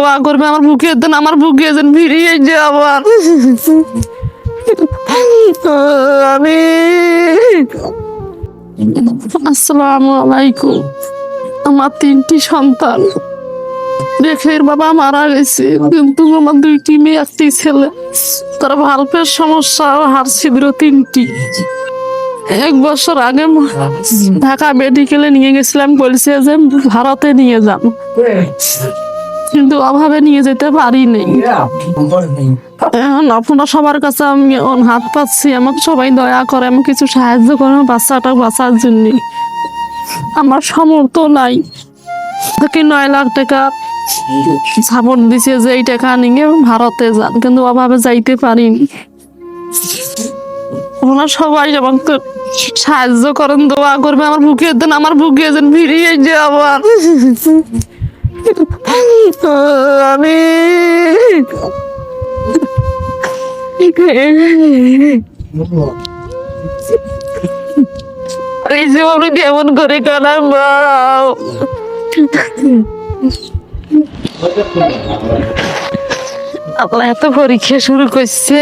দোয়া করবে আমার বুকে দেন, আমার বুকে দেন ফিরিয়ে যে আবার আমি। আসসালামু আলাইকুম। আমার 3টি সন্তান রেখে বাবা মারা গেছে, কিন্তু আমার 2টি মেয়ে 1টি ছেলে। তারা ভাল্পের সমস্যা, হাড় ছিদ্র 3টি। 1 বছর আগে ঢাকা মেডিকেলে নিয়ে গেছিলাম, বলছে যে ভারতে নিয়ে যান, কিন্তু অভাবে নিয়ে যেতে পারিনি। এখন আপনারা সবার কাছে আমি হাত পাচ্ছি, আমাকে সবাই দয়া করে আমি কিছু সাহায্য করে বাচ্চাটা বাঁচার জন্য। আমার সামর্থ্য নাই, তাকে 9 লাখ টাকা সাপোর্ট দিছে যে এই টাকা নিয়ে ভারতে যান, কিন্তু অভাবে যাইতে পারিনি। ওনারা সবাই আমাকে সাহায্য করেন, দোয়া করবে আমার বুকে দেন, আমার বুকে দেন ফিরিয়ে যে আবার আমি। এই জীবনে কেমন করে কাটাবো? আল্লাহ এত পরীক্ষা শুরু করছে।